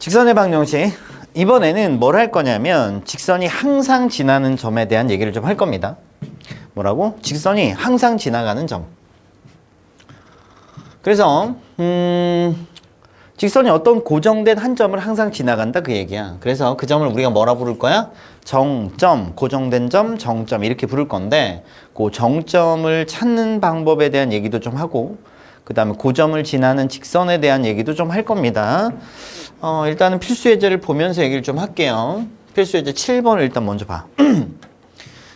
직선의 방정식. 이번에는 뭘 할 거냐면 직선이 항상 지나는 점에 대한 얘기를 좀 할 겁니다. 뭐라고? 직선이 항상 지나가는 점. 그래서 직선이 어떤 고정된 한 점을 항상 지나간다 그 얘기야. 그래서 그 점을 우리가 뭐라 부를 거야? 정점, 고정된 점, 정점 이렇게 부를 건데 그 정점을 찾는 방법에 대한 얘기도 좀 하고 그 다음에 고점을 지나는 직선에 대한 얘기도 좀 할 겁니다. 일단은 필수 예제를 보면서 얘기를 좀 할게요. 필수 예제 7번을 일단 먼저 봐.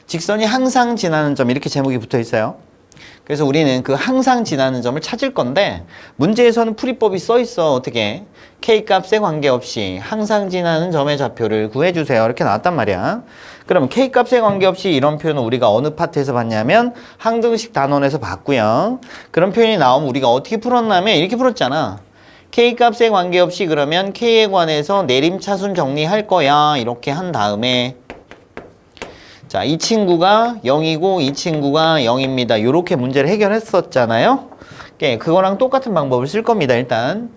직선이 항상 지나는 점 이렇게 제목이 붙어 있어요. 그래서 우리는 그 항상 지나는 점을 찾을 건데 문제에서는 풀이법이 써 있어. 어떻게? K값에 관계없이 항상 지나는 점의 좌표를 구해주세요. 이렇게 나왔단 말이야. 그러면 K값에 관계없이 이런 표현은 우리가 어느 파트에서 봤냐면 항등식 단원에서 봤고요. 그런 표현이 나오면 우리가 어떻게 풀었냐면 이렇게 풀었잖아. K값에 관계없이 그러면 K에 관해서 내림차순 정리할 거야. 이렇게 한 다음에 자, 이 친구가 0이고 이 친구가 0입니다. 이렇게 문제를 해결했었잖아요. 그거랑 똑같은 방법을 쓸 겁니다. 일단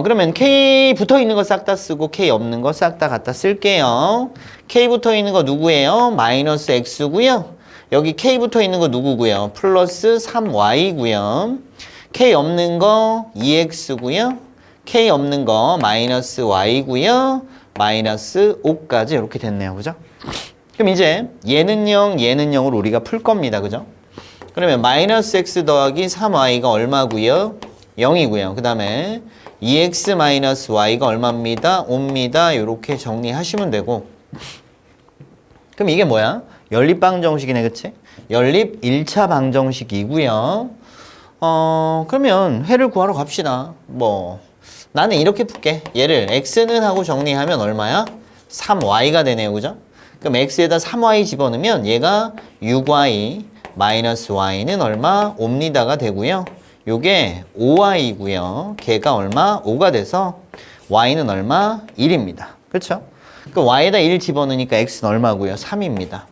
그러면 K 붙어 있는 거 싹 다 쓰고 K 없는 거 싹 다 갖다 쓸게요. K 붙어 있는 거 누구예요? 마이너스 X고요. 여기 K 붙어 있는 거 누구고요? 플러스 3Y고요. K 없는 거 2X고요. K 없는 거 마이너스 Y고요. 마이너스 5까지 이렇게 됐네요. 그죠? 그럼 이제 얘는 0, 얘는 0으로 우리가 풀 겁니다. 그죠? 그러면 마이너스 x 더하기 3y가 얼마고요? 0이고요. 그 다음에 2x 마이너스 y가 얼마입니다? 5입니다. 이렇게 정리하시면 되고 그럼 이게 뭐야? 연립 방정식이네. 그치? 연립 1차 방정식이고요. 그러면 회를 구하러 갑시다. 나는 이렇게 풀게. 얘를 x는 하고 정리하면 얼마야? 3y가 되네요. 그죠? 그럼 x에다 3y 집어넣으면 얘가 6y 마이너스 y는 얼마? 5입니다가 되고요. 요게 5y고요. 걔가 얼마? 5가 돼서 y는 얼마? 1입니다. 그렇죠? 그럼 y에다 1 집어넣으니까 x는 얼마고요? 3입니다.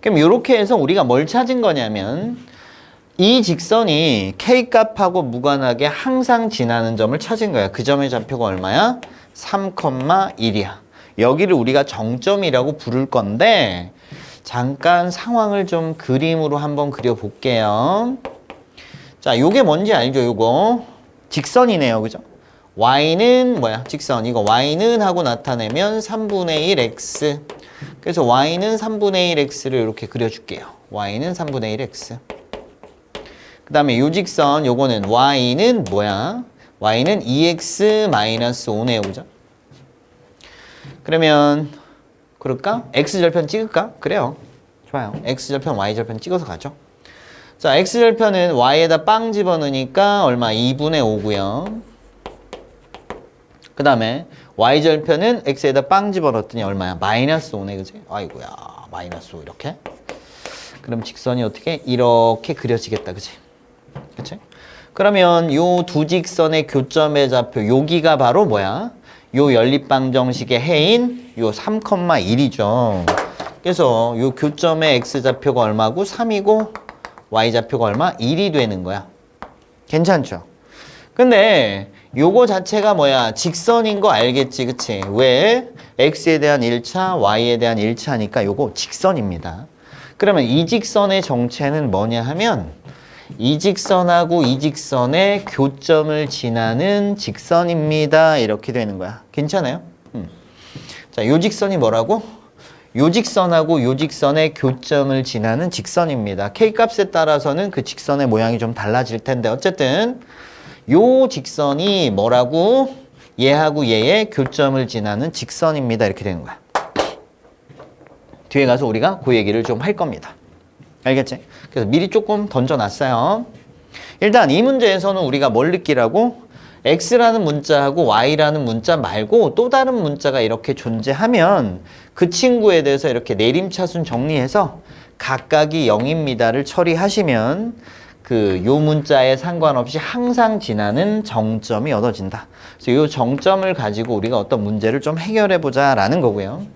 그럼 이렇게 해서 우리가 뭘 찾은 거냐면 이 직선이 k값하고 무관하게 항상 지나는 점을 찾은 거야. 그 점의 좌표가 얼마야? 3,1이야. 여기를 우리가 정점이라고 부를 건데 잠깐 상황을 좀 그림으로 한번 그려볼게요. 자, 요게 뭔지 알죠? 요거 직선이네요. 그죠? y는 뭐야? 직선. 이거 y는 하고 나타내면 3분의 1 x. 그래서 y는 3분의 1 x를 이렇게 그려줄게요. y는 3분의 1 x. 그 다음에 요 직선 요거는 y는 뭐야? y는 2x 마이너스 5네요. 그죠? 그러면 그럴까? x절편 찍을까? 그래요. 좋아요. x절편, y절편 찍어서 가죠. 자, x절편은 y에다 빵 집어넣으니까 얼마? 2분의 5고요. 그 다음에 y절편은 x에다 빵 집어넣었더니 얼마야? 마이너스 5네. 그지? 아이고야. 마이너스 5 이렇게. 그럼 직선이 어떻게? 이렇게 그려지겠다. 그지? 그치? 그러면 요 두 직선의 교점의 좌표 여기가 바로 뭐야? 요 연립방정식의 해인 요 3,1이죠. 그래서 요 교점의 x좌표가 얼마고? 3이고 y좌표가 얼마? 1이 되는 거야. 괜찮죠? 근데 요거 자체가 뭐야? 직선인 거 알겠지? 그치? 왜? x에 대한 1차, y에 대한 1차니까 요거 직선입니다. 그러면 이 직선의 정체는 뭐냐 하면 이 직선하고 이 직선의 교점을 지나는 직선입니다. 이렇게 되는 거야. 괜찮아요? 자, 요 직선이 뭐라고? 요 직선하고 요 직선의 교점을 지나는 직선입니다. K값에 따라서는 그 직선의 모양이 좀 달라질 텐데 어쨌든 요 직선이 뭐라고? 얘하고 얘의 교점을 지나는 직선입니다. 이렇게 되는 거야. 뒤에 가서 우리가 그 얘기를 좀 할 겁니다. 알겠지? 그래서 미리 조금 던져놨어요. 일단 이 문제에서는 우리가 뭘 느끼라고? x라는 문자하고 y라는 문자 말고 또 다른 문자가 이렇게 존재하면 그 친구에 대해서 이렇게 내림차순 정리해서 각각이 0입니다를 처리하시면 그 요 문자에 상관없이 항상 지나는 정점이 얻어진다. 그래서 요 정점을 가지고 우리가 어떤 문제를 좀 해결해보자 라는 거고요.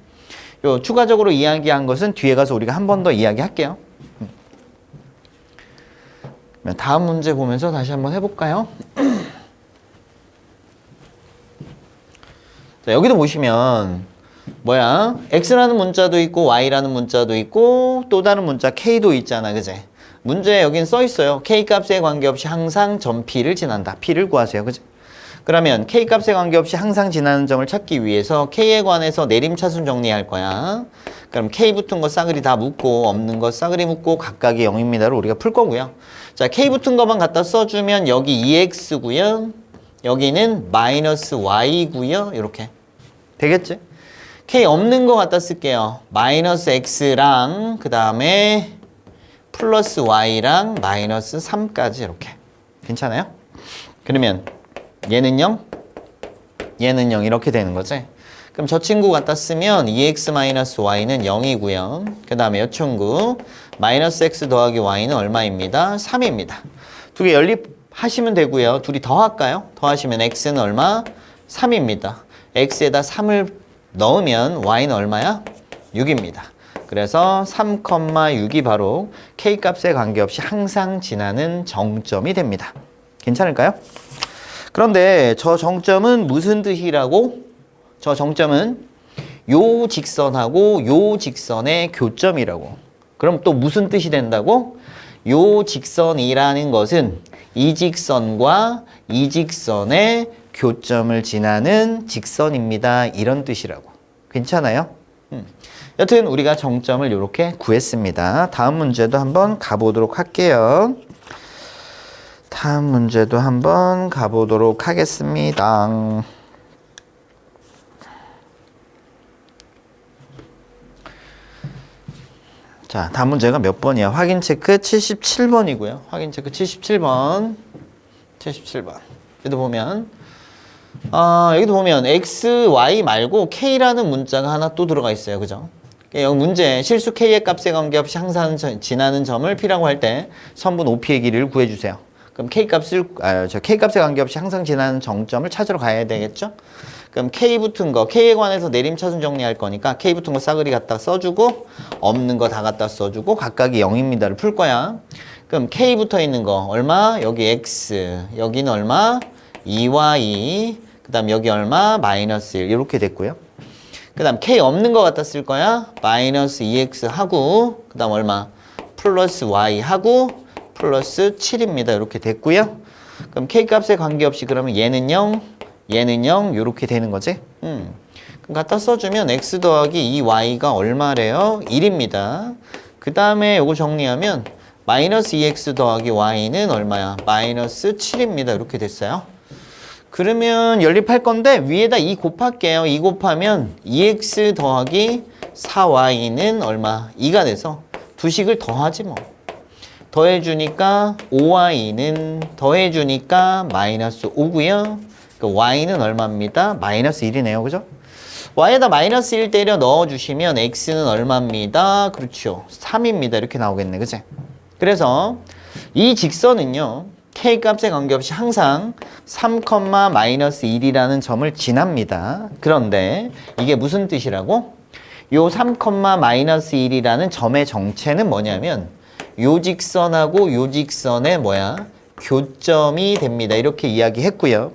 요 추가적으로 이야기한 것은 뒤에 가서 우리가 한 번 더 이야기할게요. 다음 문제 보면서 다시 한번 해볼까요? 자, 여기도 보시면 뭐야? x라는 문자도 있고 y라는 문자도 있고 또 다른 문자 k도 있잖아. 그제? 문제에 여긴 써 있어요. k 값에 관계없이 항상 점 p를 지난다. p를 구하세요. 그제? 그러면 k 값에 관계없이 항상 지나는 점을 찾기 위해서 k에 관해서 내림차순 정리할 거야. 그럼 k 붙은 거 싸그리 다 묻고 없는 거 싸그리 묻고 각각이 0입니다를 우리가 풀 거고요. 자, k 붙은 거만 갖다 써주면 여기 2x고요. 여기는 마이너스 y고요. 이렇게 되겠지? k 없는 거 갖다 쓸게요. 마이너스 x랑 그 다음에 플러스 y랑 마이너스 3까지 이렇게. 괜찮아요? 그러면 얘는 0, 얘는 0 이렇게 되는 거지. 그럼 저 친구 갖다 쓰면 2x-y는 0이고요. 그 다음에 이 친구 마이너스 x 더하기 y는 얼마입니다? 3입니다. 두 개 연립하시면 되고요. 둘이 더할까요? 더하시면 x는 얼마? 3입니다. x에다 3을 넣으면 y는 얼마야? 6입니다. 그래서 3,6이 바로 k값에 관계없이 항상 지나는 정점이 됩니다. 괜찮을까요? 그런데 저 정점은 무슨 뜻이라고? 저 정점은 요 직선하고 요 직선의 교점이라고. 그럼 또 무슨 뜻이 된다고? 요 직선이라는 것은 이 직선과 이 직선의 교점을 지나는 직선입니다. 이런 뜻이라고. 괜찮아요? 여튼 우리가 정점을 이렇게 구했습니다. 다음 문제도 한번 가보도록 할게요. 다음 문제도 한번 가보도록 하겠습니다. 자, 다음 문제가 몇 번이야? 확인 체크 77번이고요. 확인 체크 77번. 77번. 여기도 보면 x, y 말고 k라는 문자가 하나 또 들어가 있어요. 그죠? 여기 문제 실수 k의 값에 관계없이 항상 지나는 점을 p라고 할 때 선분 OP의 길이를 구해주세요. 그럼 k 값에 관계없이 항상 지나는 정점을 찾으러 가야 되겠죠? 그럼 k 붙은 거, k에 관해서 내림차순 정리할 거니까 k 붙은 거 싸그리 갖다 써주고 없는 거 다 갖다 써주고 각각이 0입니다를 풀 거야. 그럼 k 붙어 있는 거 얼마? 여기 x, 여기는 얼마? 2y, 그 다음 여기 얼마? 마이너스 1 이렇게 됐고요. 그 다음 k 없는 거 갖다 쓸 거야. 마이너스 2x 하고 그 다음 얼마? 플러스 y 하고 플러스 7입니다. 이렇게 됐고요. 그럼 k 값에 관계없이 그러면 얘는 0, 얘는 0 이렇게 되는 거지. 그럼 갖다 써주면 x 더하기 2y가 얼마래요? 1입니다. 그 다음에 요거 정리하면 마이너스 2x 더하기 y는 얼마야? 마이너스 7입니다. 이렇게 됐어요. 그러면 연립할 건데 위에다 2 곱할게요. 2 곱하면 2x 더하기 4y는 얼마? 2가 돼서 두 식을 더하지 뭐. 더해주니까 5y는 더해주니까 마이너스 5고요. 그러니까 y는 얼마입니다? 마이너스 1이네요. 그죠? y에다 마이너스 1 때려 넣어주시면 x는 얼마입니다? 그렇죠. 3입니다. 이렇게 나오겠네. 그치? 그래서 이 직선은요. k 값에 관계없이 항상 3, 마이너스 1이라는 점을 지납니다. 그런데 이게 무슨 뜻이라고? 요 3, 마이너스 1이라는 점의 정체는 뭐냐면 요 직선하고 요 직선의 뭐야? 교점이 됩니다. 이렇게 이야기했고요.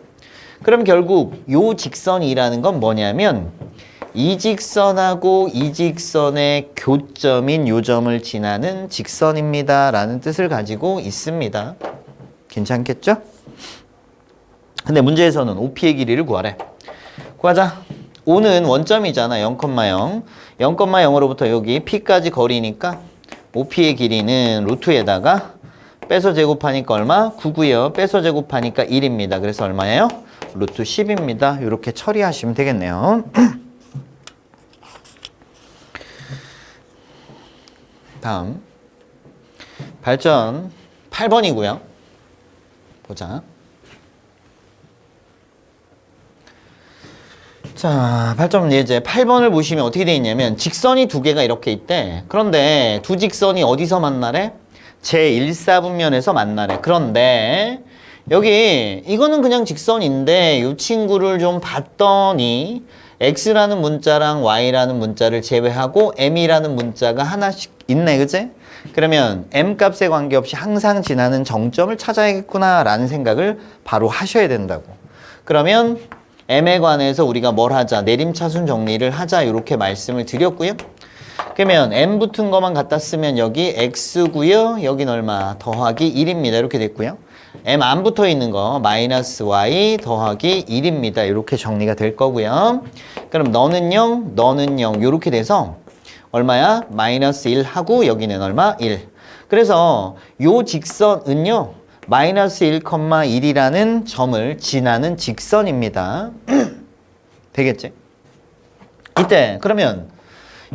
그럼 결국 요 직선이라는 건 뭐냐면 이 직선하고 이 직선의 교점인 요 점을 지나는 직선입니다. 라는 뜻을 가지고 있습니다. 괜찮겠죠? 근데 문제에서는 OP의 길이를 구하래. 구하자. O는 원점이잖아. 0,0. 0,0으로부터 여기 P까지 거리니까 OP의 길이는 루트에다가 빼서 제곱하니까 얼마? 9고요. 빼서 제곱하니까 1입니다. 그래서 얼마예요? 루트 10입니다. 이렇게 처리하시면 되겠네요. 다음 발전 8번이고요. 보자. 자, 발전 예제 8번을 보시면 어떻게 되어 있냐면 직선이 두 개가 이렇게 있대. 그런데 두 직선이 어디서 만나래? 제1사분면에서 만나래. 그런데 여기 이거는 그냥 직선인데 이 친구를 좀 봤더니 x라는 문자랑 y라는 문자를 제외하고 m이라는 문자가 하나씩 있네. 그치? 그러면 m 값에 관계없이 항상 지나는 정점을 찾아야겠구나 라는 생각을 바로 하셔야 된다고. 그러면 m에 관해서 우리가 뭘 하자? 내림차순 정리를 하자. 이렇게 말씀을 드렸고요. 그러면 m 붙은 것만 갖다 쓰면 여기 x고요. 여긴 얼마? 더하기 1입니다. 이렇게 됐고요. m 안 붙어 있는 거 마이너스 y 더하기 1입니다. 이렇게 정리가 될 거고요. 그럼 너는 0, 너는 0 이렇게 돼서 얼마야? 마이너스 1 하고 여기는 얼마? 1. 그래서 요 직선은요. 마이너스 1,1이라는 점을 지나는 직선입니다. 되겠지? 이때 그러면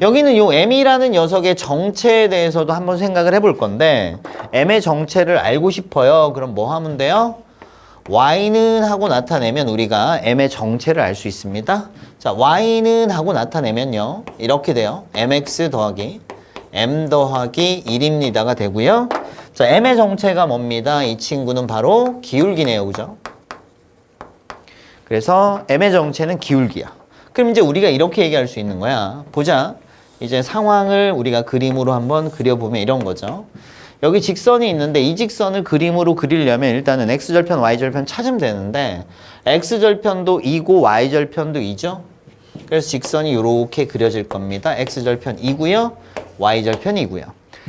여기는 요 m이라는 녀석의 정체에 대해서도 한번 생각을 해볼 건데 m의 정체를 알고 싶어요. 그럼 뭐 하면 돼요? y는 하고 나타내면 우리가 m의 정체를 알 수 있습니다. 자, y는 하고 나타내면요. 이렇게 돼요. mx 더하기 m 더하기 1입니다가 되고요. 자, m의 정체가 뭡니다? 이 친구는 바로 기울기네요. 그죠? 그래서 m의 정체는 기울기야. 그럼 이제 우리가 이렇게 얘기할 수 있는 거야. 보자. 이제 상황을 우리가 그림으로 한번 그려보면 이런 거죠. 여기 직선이 있는데 이 직선을 그림으로 그리려면 일단은 x절편, y절편 찾으면 되는데 x절편도 2고 y절편도 2죠. 그래서 직선이 이렇게 그려질 겁니다. x절편 2고요. y절편 2고요.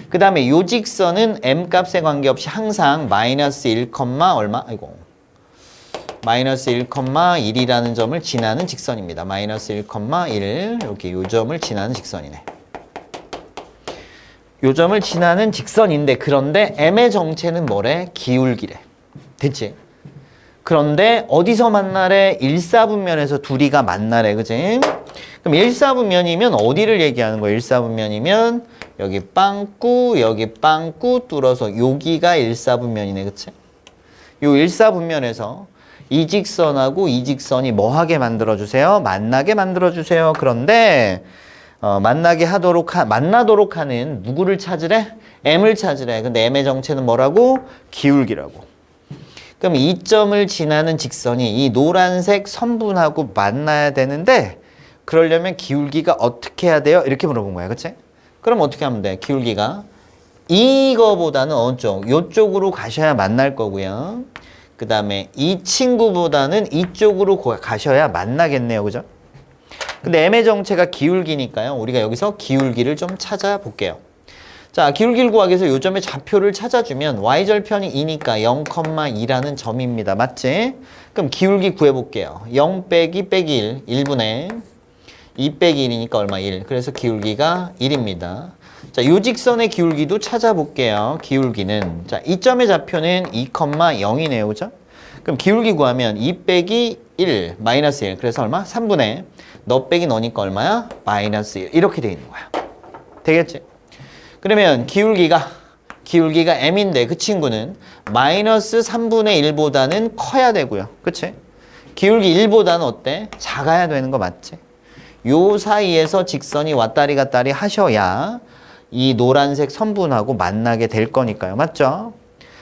그 다음에 이 직선은 m 값에 관계없이 항상 마이너스 1, 얼마? 아이고. 마이너스 1,1이라는 점을 지나는 직선입니다. 마이너스 1,1 이렇게 요 점을 지나는 직선이네. 요 점을 지나는 직선인데 그런데 m의 정체는 뭐래? 기울기래. 됐지? 그런데 어디서 만나래? 일사분면에서 둘이가 만나래. 그지? 그럼 일사분면이면 어디를 얘기하는 거야? 일사분면이면 여기 빵꾸 여기 빵꾸 뚫어서 여기가 일사분면이네. 그치? 요 일사분면에서 이 직선하고 이 직선이 뭐하게 만들어주세요? 만나게 만들어주세요. 그런데 만나도록 하는 누구를 찾으래? m을 찾으래. 근데 m의 정체는 뭐라고? 기울기라고. 그럼 이 점을 지나는 직선이 이 노란색 선분하고 만나야 되는데 그러려면 기울기가 어떻게 해야 돼요? 이렇게 물어본 거야. 그치? 그럼 어떻게 하면 돼? 기울기가 이거보다는 어느 쪽? 이쪽으로 가셔야 만날 거고요. 그 다음에 이 친구보다는 이쪽으로 가셔야 만나겠네요. 그죠? 근데 m의 정체가 기울기니까요. 우리가 여기서 기울기를 좀 찾아볼게요. 자, 기울기를 구하기 위해서 요 점의 좌표를 찾아주면 y절편이 2니까 0,2라는 점입니다. 맞지? 그럼 기울기 구해볼게요. 0 빼기 1, 1분의 2 빼기 1이니까 얼마? 1. 그래서 기울기가 1입니다. 자, 요 직선의 기울기도 찾아볼게요. 기울기는. 자, 이 점의 좌표는 2,0이네요. 그죠? 그럼 기울기 구하면 2 빼기 1, 마이너스 1. 그래서 얼마? 3분의 너 빼기 너니까 얼마야? 마이너스 1. 이렇게 돼 있는 거야. 되겠지? 그러면 기울기가 m인데 그 친구는 마이너스 3분의 1보다는 커야 되고요. 그치? 기울기 1보다는 어때? 작아야 되는 거 맞지? 요 사이에서 직선이 왔다리 갔다리 하셔야 이 노란색 선분하고 만나게 될 거니까요. 맞죠?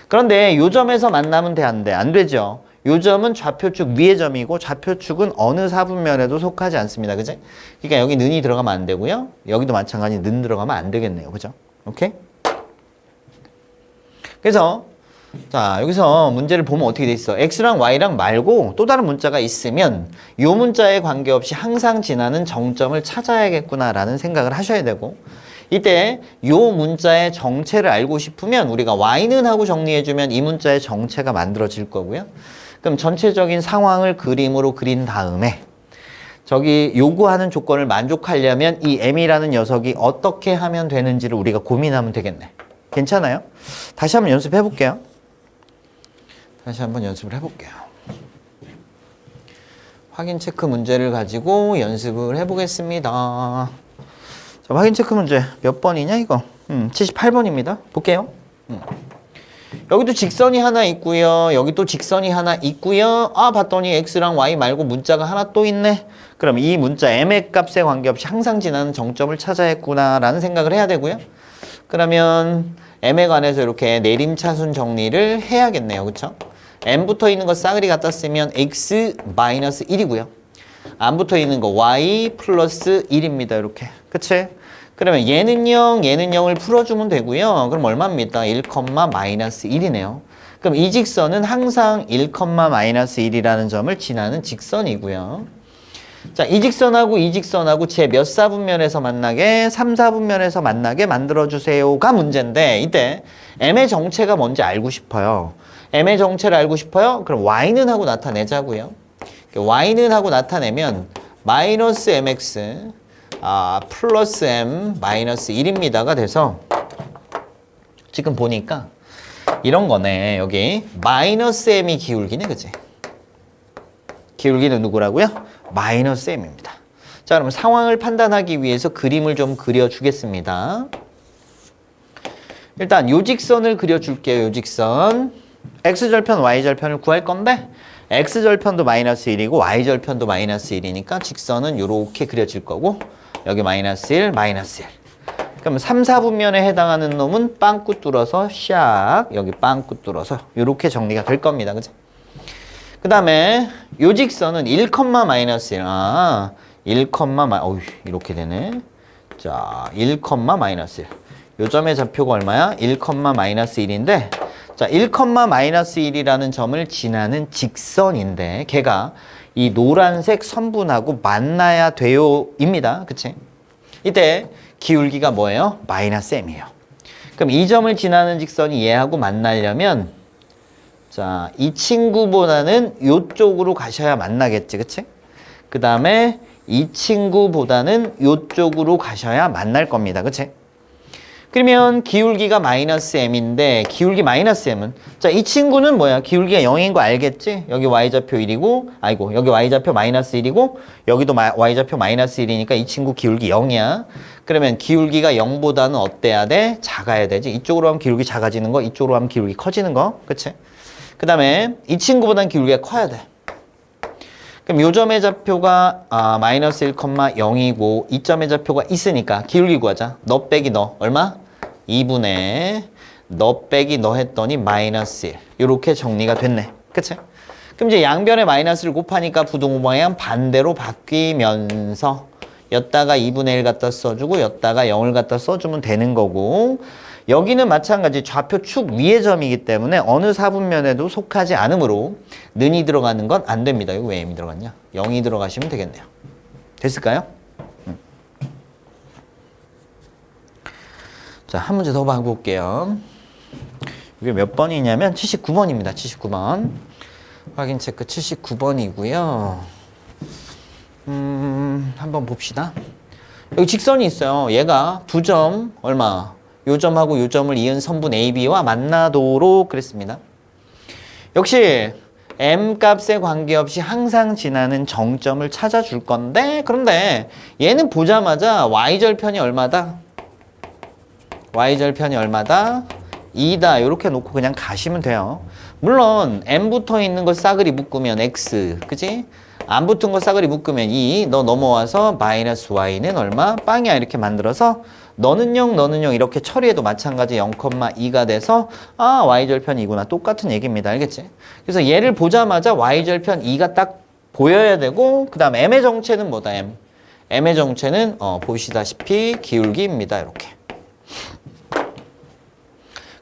그런데 요 점에서 만나면 돼, 안 돼? 안 되죠? 요 점은 좌표축 위의 점이고 좌표축은 어느 사분면에도 속하지 않습니다. 그지? 그러니까 여기 는이 들어가면 안 되고요. 여기도 마찬가지 는 들어가면 안 되겠네요. 그죠? 오케이? 그래서 자, 여기서 문제를 보면 어떻게 돼 있어? x랑 y랑 말고 또 다른 문자가 있으면 이 문자에 관계없이 항상 지나는 정점을 찾아야겠구나라는 생각을 하셔야 되고 이때 이 문자의 정체를 알고 싶으면 우리가 y는 하고 정리해주면 이 문자의 정체가 만들어질 거고요. 그럼 전체적인 상황을 그림으로 그린 다음에 저기 요구하는 조건을 만족하려면 이 m이라는 녀석이 어떻게 하면 되는지를 우리가 고민하면 되겠네. 괜찮아요? 다시 한번 연습해 볼게요. 다시 한번 연습을 해볼게요. 확인 체크 문제를 가지고 연습을 해보겠습니다. 자, 확인 체크 문제 몇 번이냐 이거? 78번입니다. 볼게요. 여기도 직선이 하나 있고요. 여기 또 직선이 하나 있고요. 아, 봤더니 x랑 y 말고 문자가 하나 또 있네. 그럼 이 문자 m의 값에 관계없이 항상 지나는 정점을 찾아야 했구나라는 생각을 해야 되고요. 그러면 m에 관해서 이렇게 내림차순 정리를 해야겠네요. 그쵸? m 붙어 있는 거 싸그리 갖다 쓰면 x 마이너스 1이고요. 안 붙어 있는 거 y 플러스 1입니다. 이렇게. 그치? 그러면 얘는 0, 얘는 0을 풀어주면 되고요. 그럼 얼마입니까? 1, 마이너스 1이네요. 그럼 이 직선은 항상 1,-1이라는 점을 지나는 직선이고요. 자, 이 직선하고 이 직선하고 제 몇 사분면에서 만나게? 3, 4분면에서 만나게 만들어주세요가 문제인데 이때 m의 정체가 뭔지 알고 싶어요. m의 정체를 알고 싶어요? 그럼 y는 하고 나타내자고요. y는 하고 나타내면 마이너스 mx 플러스 m 마이너스 1입니다가 돼서 지금 보니까 이런 거네. 여기 마이너스 m이 기울기네, 그치? 기울기는 누구라고요? 마이너스 m입니다. 자, 그러면 상황을 판단하기 위해서 그림을 좀 그려주겠습니다. 일단 요 직선을 그려줄게요. 요 직선. x절편, y절편을 구할 건데 x절편도 마이너스 1이고 y절편도 마이너스 1이니까 직선은 요렇게 그려질 거고 여기 마이너스 1, 마이너스 1. 그럼 3, 4분면에 해당하는 놈은 빵꾸 뚫어서 샥 여기 빵꾸 뚫어서 요렇게 정리가 될 겁니다. 그죠? 그 다음에 요 직선은 1, 마이너스 1. 1, 이렇게 되네. 자, 1, 마이너스 1. 요 점의 좌표가 얼마야? 1, 마이너스 1인데 자, 1, 마이너스 1이라는 점을 지나는 직선인데 걔가 이 노란색 선분하고 만나야 돼요 입니다. 그치? 이때 기울기가 뭐예요? 마이너스 m이에요. 그럼 이 점을 지나는 직선이 얘하고 만나려면 자, 이 친구보다는 이쪽으로 가셔야 만나겠지, 그치? 그 다음에 이 친구보다는 이쪽으로 가셔야 만날 겁니다, 그치? 그러면 기울기가 마이너스 m인데 기울기 마이너스 m은 자, 이 친구는 뭐야? 기울기가 0인 거 알겠지? 여기 y좌표 1이고 여기 y좌표 마이너스 1이고 여기도 y좌표 마이너스 1이니까 이 친구 기울기 0이야. 그러면 기울기가 0보다는 어때야 돼? 작아야 되지. 이쪽으로 하면 기울기 작아지는 거, 이쪽으로 하면 기울기 커지는 거, 그치? 그 다음에 이 친구보다는 기울기가 커야 돼. 그럼 요 점의 좌표가 마이너스 1,0이고 이 점의 좌표가 있으니까 기울기 구하자. 너 빼기 너 얼마? 2분의 너 빼기 너 했더니 마이너스 1. 이렇게 정리가 됐네. 그치? 그럼 이제 양변에 마이너스를 곱하니까 부등호 방향 반대로 바뀌면서 였다가 2분의 1 갖다 써주고 였다가 0을 갖다 써주면 되는 거고 여기는 마찬가지 좌표 축 위의 점이기 때문에 어느 사분면에도 속하지 않으므로 는이 들어가는 건 안 됩니다. 이거 왜 m이 들어갔냐? 0이 들어가시면 되겠네요. 됐을까요? 자, 한 문제 더 봐볼게요. 이게 몇 번이냐면 79번입니다. 79번. 확인 체크 79번이고요. 한번 봅시다. 여기 직선이 있어요. 얘가 두 점 얼마? 요 점하고 요 점을 이은 선분 AB와 만나도록 그랬습니다. 역시 M 값에 관계없이 항상 지나는 정점을 찾아줄 건데 그런데 얘는 보자마자 Y절편이 얼마다? Y절편이 얼마다? 2다. 이렇게 놓고 그냥 가시면 돼요. 물론 M 붙어 있는 거 싸그리 묶으면 X, 그지? 안 붙은 거 싸그리 묶으면 2, 너 넘어와서 마이너스 Y는 얼마? 빵이야. 이렇게 만들어서 너는 0, 너는 0 이렇게 처리해도 마찬가지 0,2가 돼서 Y절편 2구나. 똑같은 얘기입니다. 알겠지? 그래서 얘를 보자마자 Y절편 2가 딱 보여야 되고 그 다음 M의 정체는 뭐다? M. M의 정체는 보시다시피 기울기입니다. 이렇게.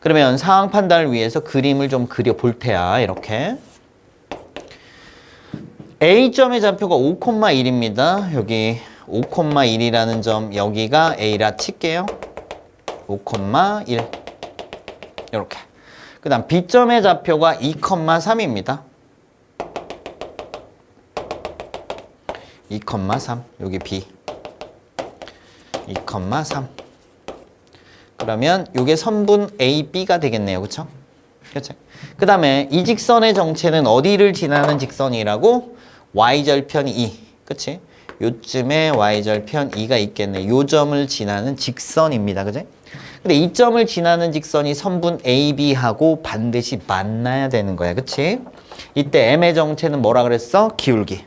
그러면 상황 판단을 위해서 그림을 좀 그려볼 테야. 이렇게. A점의 좌표가 5,1입니다. 여기 5,1이라는 점 여기가 A라 칠게요. 5,1 이렇게. 그 다음 B점의 좌표가 2,3입니다. 2,3 여기 B 2,3 그러면 이게 선분 AB가 되겠네요. 그쵸? 그쵸? 그 다음에 이 직선의 정체는 어디를 지나는 직선이라고? Y절편 2. 그치? 요쯤에 Y절편 2가 있겠네. 요 점을 지나는 직선입니다. 그치? 근데 이 점을 지나는 직선이 선분 AB하고 반드시 만나야 되는 거야. 그치? 이때 M의 정체는 뭐라 그랬어? 기울기.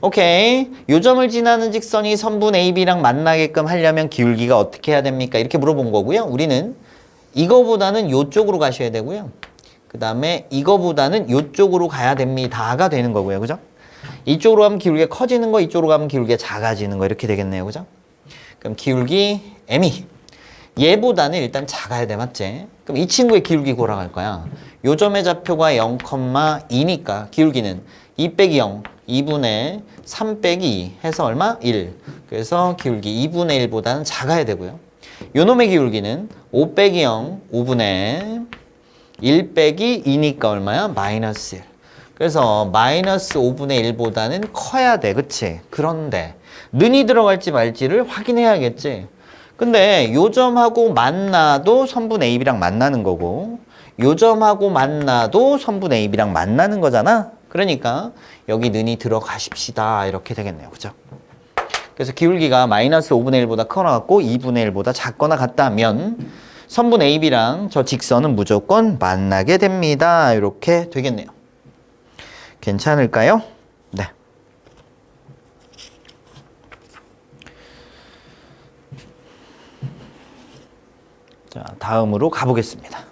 오케이. 요 점을 지나는 직선이 선분 AB랑 만나게끔 하려면 기울기가 어떻게 해야 됩니까? 이렇게 물어본 거고요. 우리는 이거보다는 요쪽으로 가셔야 되고요. 그 다음에 이거보다는 요쪽으로 가야 됩니다가 되는 거고요. 그죠? 이쪽으로 가면 기울기가 커지는 거, 이쪽으로 가면 기울기가 작아지는 거 이렇게 되겠네요. 그죠? 그럼 기울기 M이 얘보다는 일단 작아야 돼. 맞지? 그럼 이 친구의 기울기 구하러 거야. 요 점의 좌표가 0,2니까 기울기는 2 빼기 0, 2분의 3 빼기 2 해서 얼마? 1. 그래서 기울기 2분의 1보다는 작아야 되고요. 요 놈의 기울기는 5 빼기 0, 5분의 1 빼기 2니까 얼마야? 마이너스 1. 그래서 마이너스 5분의 1보다는 커야 돼. 그치? 그런데 는이 들어갈지 말지를 확인해야겠지. 근데 요 점하고 만나도 선분 AB랑 만나는 거고 요 점하고 만나도 선분 AB랑 만나는 거잖아. 그러니까 여기 는이 들어가십시다. 이렇게 되겠네요. 그죠? 그래서 기울기가 마이너스 5분의 1보다 커나 같고 2분의 1보다 작거나 같다면 선분 AB랑 저 직선은 무조건 만나게 됩니다. 이렇게 되겠네요. 괜찮을까요? 네. 자, 다음으로 가보겠습니다.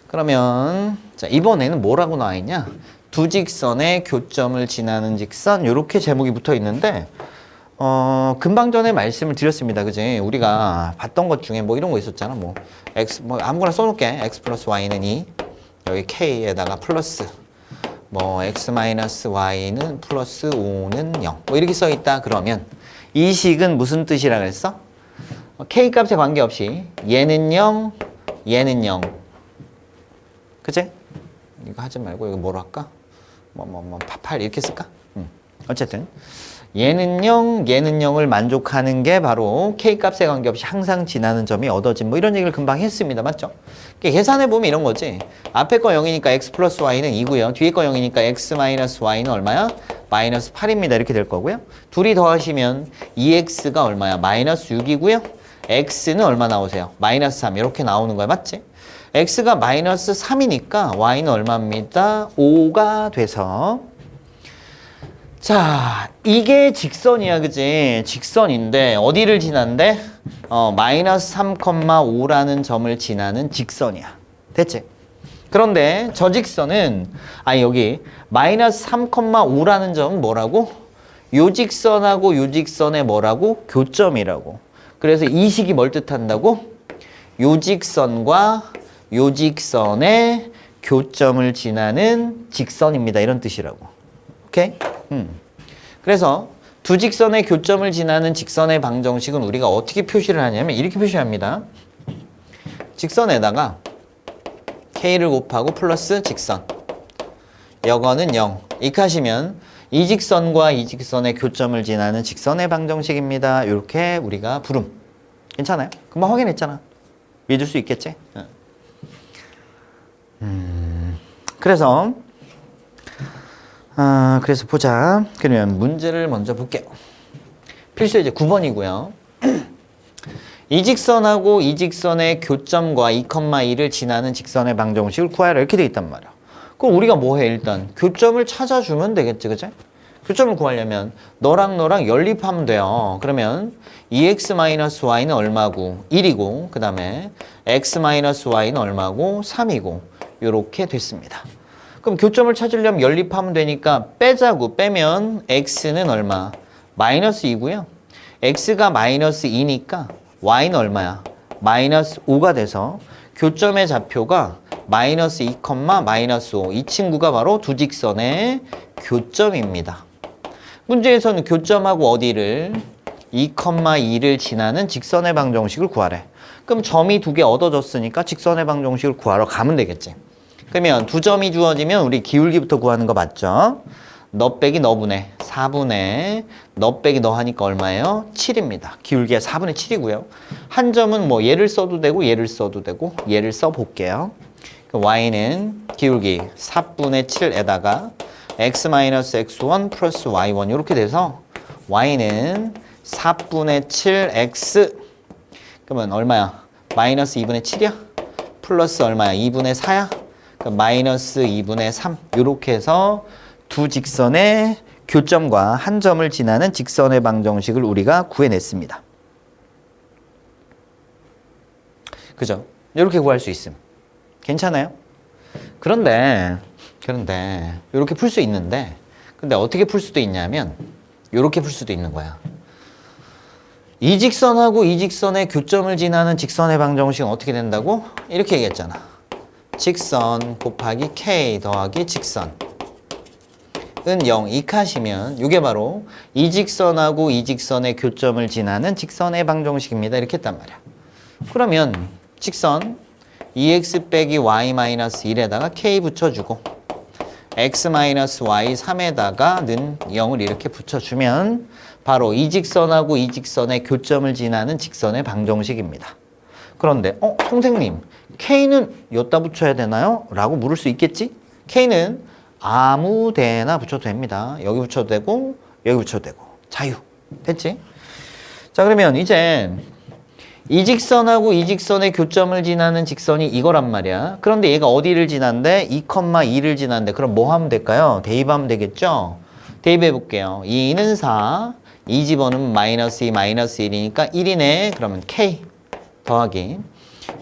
그러면 자, 이번에는 뭐라고 나와 있냐? 두 직선의 교점을 지나는 직선 이렇게 제목이 붙어 있는데 금방 전에 말씀을 드렸습니다. 그지? 우리가 봤던 것 중에 뭐 이런 거 있었잖아. 뭐 x 뭐 아무거나 써놓을게. x 플러스 y는 2 여기 k에다가 플러스 뭐 x 마이너스 y는 플러스 5는 0 뭐 이렇게 써 있다. 그러면 이 식은 무슨 뜻이라 그랬어? k 값에 관계없이 얘는 0 얘는 0 그치? 이거 하지 말고 이거 뭐로 할까? 8 이렇게 쓸까? 어쨌든 얘는 0, 얘는 0을 만족하는 게 바로 K값에 관계없이 항상 지나는 점이 얻어진 뭐 이런 얘기를 금방 했습니다. 맞죠? 계산해보면 이런 거지. 앞에 거 0이니까 X 플러스 Y는 2고요. 뒤에 거 0이니까 X 마이너스 Y는 얼마야? 마이너스 8입니다. 이렇게 될 거고요. 둘이 더하시면 2X가 얼마야? 마이너스 6이고요. X는 얼마 나오세요? 마이너스 3 이렇게 나오는 거야. 맞지? X가 마이너스 3이니까 Y는 얼마입니다? 5가 돼서 자, 이게 직선이야, 그지? 직선인데 어디를 지난대? 마이너스 3,5라는 점을 지나는 직선이야. 됐지? 그런데 저 직선은 여기 마이너스 3,5라는 점은 뭐라고? 요 직선하고 요 직선의 뭐라고? 교점이라고. 그래서 이 식이 뭘 뜻한다고? 요 직선과 요 직선의 교점을 지나는 직선입니다. 이런 뜻이라고. 오케이? 그래서 두 직선의 교점을 지나는 직선의 방정식은 우리가 어떻게 표시를 하냐면 이렇게 표시합니다. 직선에다가 K를 곱하고 플러스 직선. 여거는 0. 이렇게 하시면 이 직선과 이 직선의 교점을 지나는 직선의 방정식입니다. 이렇게 우리가 부름. 괜찮아요? 금방 확인했잖아. 믿을 수 있겠지? 그래서 보자. 그러면 문제를 먼저 볼게요. 필수 이제 9번이고요. 이 직선하고 이 직선의 교점과 2,2를 지나는 직선의 방정식을 구하라 이렇게 돼 있단 말이야. 그럼 우리가 뭐 해? 일단 교점을 찾아주면 되겠지, 그치? 교점을 구하려면 너랑 연립하면 돼요. 그러면 2x-y는 얼마고? 1이고 그 다음에 x-y는 얼마고? 3이고 요렇게 됐습니다. 그럼 교점을 찾으려면 연립하면 되니까 빼자고. 빼면 x는 얼마? 마이너스 2고요. x가 마이너스 2니까 y는 얼마야? 마이너스 5가 돼서 교점의 좌표가 마이너스 2, 마이너스 5. 이 친구가 바로 두 직선의 교점입니다. 문제에서는 교점하고 어디를? 2,2를 지나는 직선의 방정식을 구하래. 그럼 점이 두 개 얻어졌으니까 직선의 방정식을 구하러 가면 되겠지. 그러면 두 점이 주어지면 우리 기울기부터 구하는 거 맞죠? 너 빼기 너분의 4분의 너 빼기 너 하니까 얼마예요? 7입니다. 기울기가 4분의 7이고요. 한 점은 뭐 얘를 써도 되고 얘를 써도 되고 얘를 써볼게요. y는 기울기 4분의 7에다가 x-x1 플러스 y1 이렇게 돼서 y는 4분의 7x 그러면 얼마야? 마이너스 2분의 7이야? 플러스 얼마야? 2분의 4야? 그럼 마이너스 2분의 3 이렇게 해서 두 직선의 교점과 한 점을 지나는 직선의 방정식을 우리가 구해냈습니다. 그죠? 이렇게 구할 수 있음. 괜찮아요? 그런데 이렇게 풀 수 있는데 근데 어떻게 풀 수도 있냐면 이렇게 풀 수도 있는 거야. 이 직선하고 이 직선의 교점을 지나는 직선의 방정식은 어떻게 된다고? 이렇게 얘기했잖아. 직선 곱하기 K 더하기 직선 은 0 이카시면 이게 바로 이 직선하고 이 직선의 교점을 지나는 직선의 방정식입니다. 이렇게 했단 말이야. 그러면 직선 2x 빼기 y 마이너스 1에다가 k 붙여주고 x 마이너스 y 3에다가 는 0을 이렇게 붙여주면 바로 이 직선하고 이 직선의 교점을 지나는 직선의 방정식입니다. 그런데 선생님 k는 여기다 붙여야 되나요? 라고 물을 수 있겠지? k는 아무 데나 붙여도 됩니다. 여기 붙여도 되고 여기 붙여도 되고 자유. 됐지? 자 그러면 이제 이 직선하고 이 직선의 교점을 지나는 직선이 이거란 말이야. 그런데 얘가 어디를 지난대? 2,2를 지난대. 그럼 뭐 하면 될까요? 대입하면 되겠죠? 대입해 볼게요. 2는 4, 이 집어는 마이너스 2, 마이너스 1이니까 1이네. 그러면 k 더하기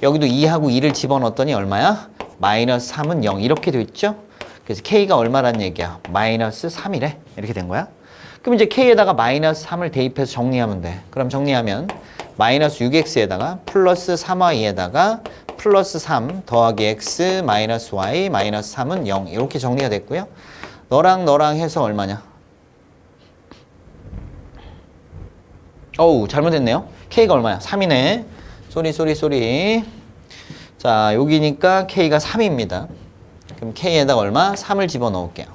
여기도 2하고 2를 집어넣었더니 얼마야? 마이너스 3은 0 이렇게 돼 있죠? 그래서 k가 얼마란 얘기야? 마이너스 3이래. 이렇게 된 거야. 그럼 이제 k에다가 마이너스 3을 대입해서 정리하면 돼. 그럼 정리하면 마이너스 6x에다가 플러스 3y에다가 플러스 3 더하기 x 마이너스 y 마이너스 3은 0 이렇게 정리가 됐고요. 너랑 너랑 해서 얼마냐? 어우 잘못했네요. k가 얼마야? 3이네. 쏘리. 자 여기니까 k가 3입니다. 그럼 k에다가 얼마? 3을 집어넣을게요.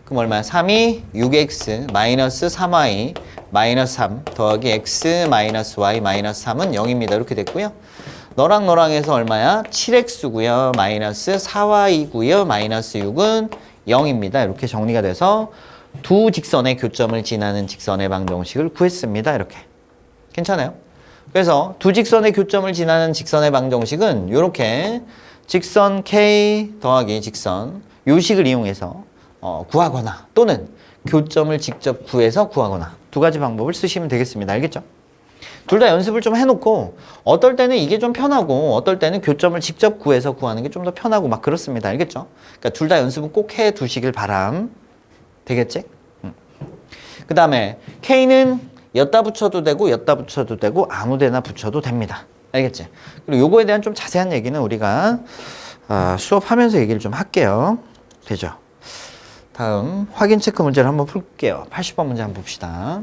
그럼 얼마야? 3이 6x 마이너스 3y 마이너스 3 더하기 x 마이너스 y 마이너스 3은 0입니다. 이렇게 됐고요. 너랑 너랑 해서 얼마야? 7x고요. 마이너스 4y고요. 마이너스 6은 0입니다. 이렇게 정리가 돼서 두 직선의 교점을 지나는 직선의 방정식을 구했습니다. 이렇게. 괜찮아요? 그래서 두 직선의 교점을 지나는 직선의 방정식은 이렇게 직선 K 더하기 직선 요식을 이용해서 구하거나 또는 교점을 직접 구해서 구하거나 두 가지 방법을 쓰시면 되겠습니다. 알겠죠? 둘 다 연습을 좀 해놓고 어떨 때는 이게 좀 편하고 어떨 때는 교점을 직접 구해서 구하는 게 좀 더 편하고 막 그렇습니다. 알겠죠? 그러니까 둘 다 연습은 꼭 해두시길 바람. 되겠지? 그 다음에 K는 엿다 붙여도 되고 엿다 붙여도 되고 아무 데나 붙여도 됩니다. 알겠지? 그리고 요거에 대한 좀 자세한 얘기는 우리가 수업하면서 얘기를 좀 할게요. 되죠? 다음 확인 체크 문제를 한번 풀게요. 80번 문제 한번 봅시다.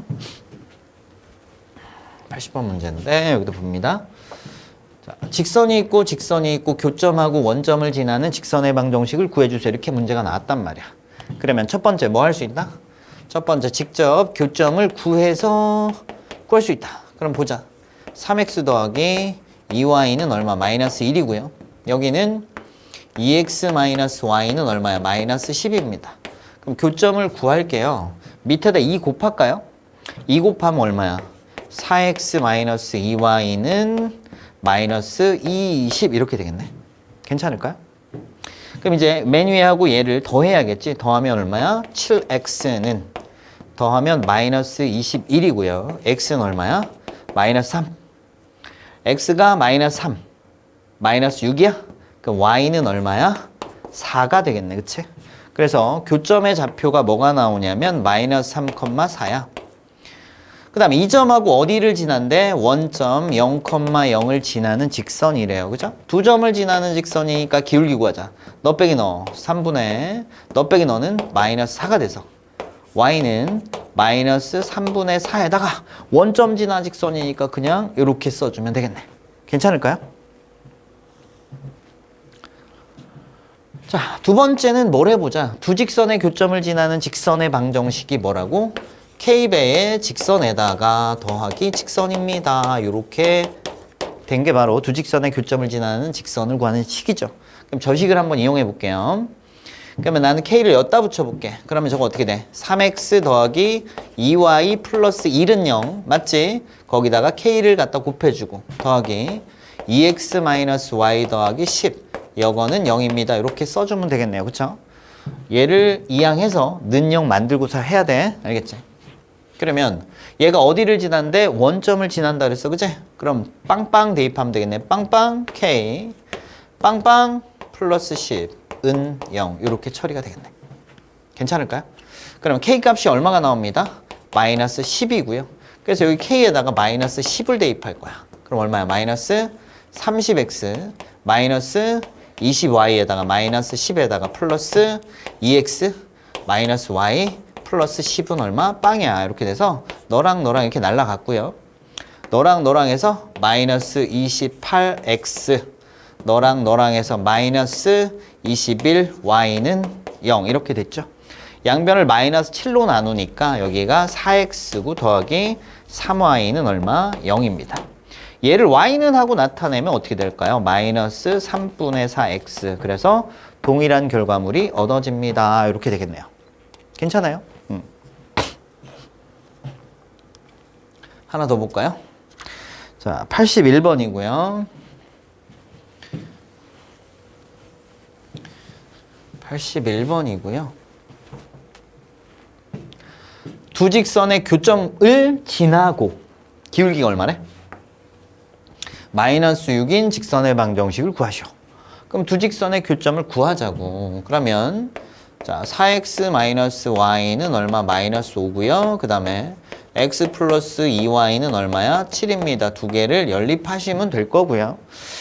80번 문제인데 여기도 봅니다. 자, 직선이 있고 교점하고 원점을 지나는 직선의 방정식을 구해주세요. 이렇게 문제가 나왔단 말이야. 그러면 첫 번째 뭐 할 수 있다? 첫 번째 직접 교점을 구해서 구할 수 있다. 그럼 보자. 3x 더하기 2y는 얼마? 마이너스 1이고요. 여기는 2x 마이너스 y는 얼마야? 마이너스 10입니다. 그럼 교점을 구할게요. 밑에다 2 곱할까요? 2 곱하면 얼마야? 4x 마이너스 2y는 마이너스 20 이렇게 되겠네. 괜찮을까요? 그럼 이제 맨 위에 하고 얘를 더해야겠지. 더하면 얼마야? 7x는 더하면 마이너스 21이고요. x는 얼마야? 마이너스 3. x가 마이너스 3. 마이너스 6이야? 그럼 y는 얼마야? 4가 되겠네. 그치? 그래서 교점의 좌표가 뭐가 나오냐면 마이너스 3,4야. 그 다음에 이 점하고 어디를 지난데? 원점 0,0을 지나는 직선이래요. 그죠? 두 점을 지나는 직선이니까 기울기 구하자. 너 빼기 너 3분의 너 빼기 너는 마이너스 4가 돼서 y는 마이너스 3분의 4에다가 원점 지나 직선이니까 그냥 이렇게 써주면 되겠네. 괜찮을까요? 자, 두 번째는 뭘 해보자. 두 직선의 교점을 지나는 직선의 방정식이 뭐라고? K배의 직선에다가 더하기 직선입니다. 이렇게 된 게 바로 두 직선의 교점을 지나는 직선을 구하는 식이죠. 그럼 저 식을 한번 이용해 볼게요. 그러면 나는 K를 엿다 붙여볼게. 그러면 저거 어떻게 돼? 3x 더하기 2y 플러스 1은 0. 맞지? 거기다가 K를 갖다 곱해주고 더하기 2x 마이너스 y 더하기 10. 여거는 0입니다. 이렇게 써주면 되겠네요. 그쵸? 얘를 이항해서 는 0 만들고서 해야 돼. 알겠지? 그러면 얘가 어디를 지난데? 원점을 지난다 그랬어. 그치? 그럼 빵빵 대입하면 되겠네. 빵빵 K 빵빵 플러스 10 은 0 이렇게 처리가 되겠네. 괜찮을까요? 그럼 K 값이 얼마가 나옵니다? 마이너스 10이고요. 그래서 여기 k에다가 마이너스 10을 대입할 거야. 그럼 얼마야? 마이너스 30x 마이너스 20y에다가 마이너스 10에다가 플러스 2x 마이너스 y 플러스 10은 얼마? 빵이야. 이렇게 돼서 너랑 너랑 이렇게 날라갔고요. 너랑 너랑 해서 마이너스 28x 너랑 너랑 해서 마이너스 21y는 0 이렇게 됐죠. 양변을 마이너스 7로 나누니까 여기가 4x고 더하기 3y는 얼마? 0입니다. 얘를 y는 하고 나타내면 어떻게 될까요? 마이너스 3분의 4x 그래서 동일한 결과물이 얻어집니다. 이렇게 되겠네요. 괜찮아요? 하나 더 볼까요? 자, 81번이고요. 81번이고요. 두 직선의 교점을 지나고 기울기가 얼마래? 마이너스 6인 직선의 방정식을 구하시오. 그럼 두 직선의 교점을 구하자고. 그러면 자 4x 마이너스 y는 얼마? 마이너스 5고요. 그 다음에 x 플러스 2y는 얼마야? 7입니다. 두 개를 연립하시면 될 거고요.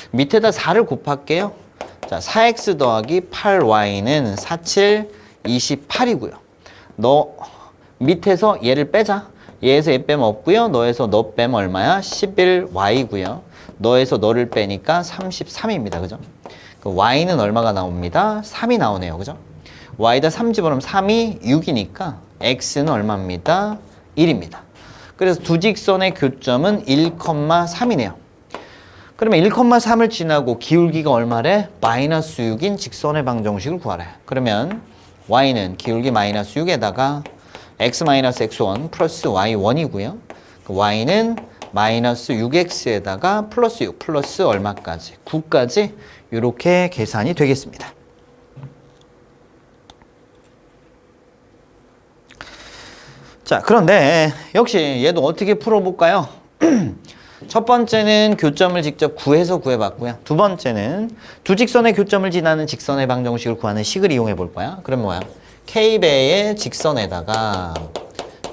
밑에다 4를 곱할게요. 자 4x 더하기 8y는 4, 7, 28이고요. 너 밑에서 얘를 빼자. 얘에서 얘 빼면 없고요. 너에서 너 빼면 얼마야? 11y고요. 너에서 너를 빼니까 33입니다. 그죠? 그 y는 얼마가 나옵니다? 3이 나오네요. 그죠? y에다 3 집어넣으면 3이 6이니까 x는 얼마입니다? 1입니다. 그래서 두 직선의 교점은 1,3이네요. 그러면 1,3을 지나고 기울기가 얼마래? 마이너스 6인 직선의 방정식을 구하래. 그러면 y는 기울기 마이너스 6에다가 x 마이너스 x1 플러스 y1이고요. 그 y는 마이너스 6x에다가 플러스 6 플러스 얼마까지? 9까지 이렇게 계산이 되겠습니다. 자, 그런데 역시 얘도 어떻게 풀어볼까요? 첫 번째는 교점을 직접 구해서 구해봤고요. 두 번째는 두 직선의 교점을 지나는 직선의 방정식을 구하는 식을 이용해 볼 거야. 그럼 뭐야? k배의 직선에다가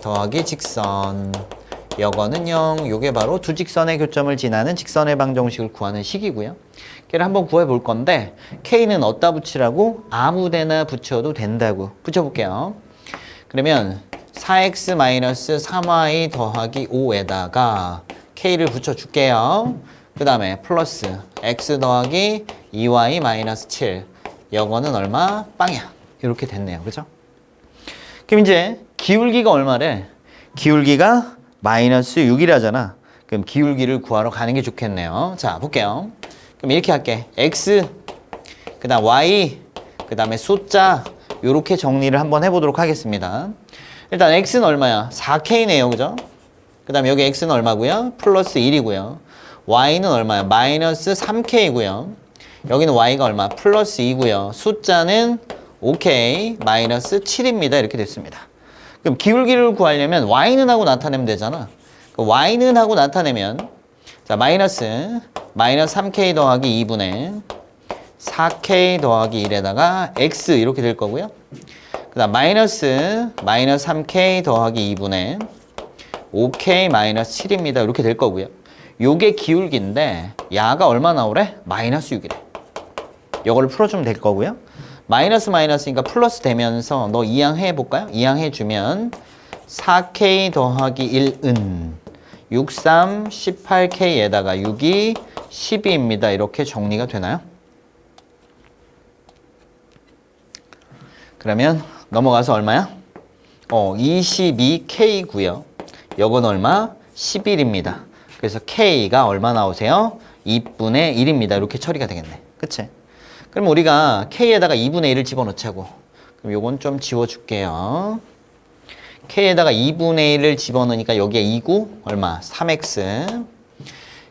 더하기 직선 여거는 0. 요게 바로 두 직선의 교점을 지나는 직선의 방정식을 구하는 식이고요. 걔를 한번 구해 볼 건데 k는 어디다 붙이라고? 아무 데나 붙여도 된다고. 붙여볼게요. 그러면 4x-3y 더하기 5에다가 k를 붙여줄게요. 그 다음에 플러스 x 더하기 2y-7 여거는 얼마? 빵이야. 이렇게 됐네요. 그죠? 그럼 이제 기울기가 얼마래? 기울기가 마이너스 6이라잖아. 그럼 기울기를 구하러 가는 게 좋겠네요. 자, 볼게요. 그럼 이렇게 할게. x, 그 다음 y, 그 다음에 숫자 이렇게 정리를 한번 해보도록 하겠습니다. 일단 x는 얼마야? 4k네요. 그죠? 그 다음에 여기 x는 얼마고요? 플러스 1이고요. y는 얼마야? 마이너스 3k고요. 여기는 y가 얼마? 플러스 2고요. 숫자는 5k 마이너스 7입니다. 이렇게 됐습니다. 그럼 기울기를 구하려면 y는 하고 나타내면 되잖아. y는 하고 나타내면 자 마이너스 3k 더하기 2분의 4k 더하기 1에다가 x 이렇게 될 거고요. 그 다음 마이너스 3k 더하기 2분의 5k 마이너스 7입니다. 이렇게 될 거고요. 요게 기울기인데 야가 얼마 나오래? 마이너스 6이래. 요거를 풀어주면 될 거고요. 마이너스니까 플러스 되면서 너 이항해 볼까요? 이항해 주면 4k 더하기 1은 6, 3, 18k에다가 6이 12입니다. 이렇게 정리가 되나요? 그러면 넘어가서 얼마야? 22k고요. 요건 얼마? 11입니다. 그래서 k가 얼마 나오세요? 2분의 1입니다. 이렇게 처리가 되겠네. 그치? 그럼 우리가 k에다가 2분의 1을 집어넣자고. 그럼 요건 좀 지워줄게요. k에다가 2분의 1을 집어넣으니까 여기에 2구 얼마? 3x.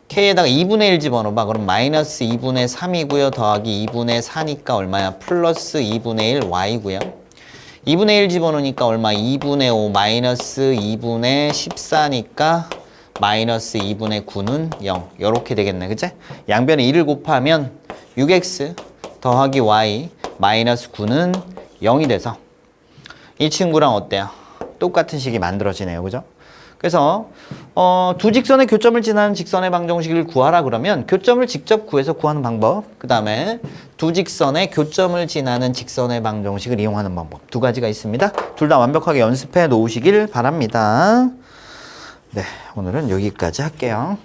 k에다가 2분의 1 집어넣어봐. 그럼 마이너스 2분의 3이고요. 더하기 2분의 4니까 얼마야? 플러스 2분의 1 y고요. 2분의 1 집어넣으니까 얼마? 2분의 5 마이너스 2분의 14니까 마이너스 2분의 9는 0. 이렇게 되겠네. 그치? 양변에 1을 곱하면 6x 더하기 y 마이너스 9는 0이 돼서 이 친구랑 어때요? 똑같은 식이 만들어지네요. 그죠? 그래서 두 직선의 교점을 지나는 직선의 방정식을 구하라 그러면 교점을 직접 구해서 구하는 방법, 그 다음에 두 직선의 교점을 지나는 직선의 방정식을 이용하는 방법 두 가지가 있습니다. 둘 다 완벽하게 연습해 놓으시길 바랍니다. 네, 오늘은 여기까지 할게요.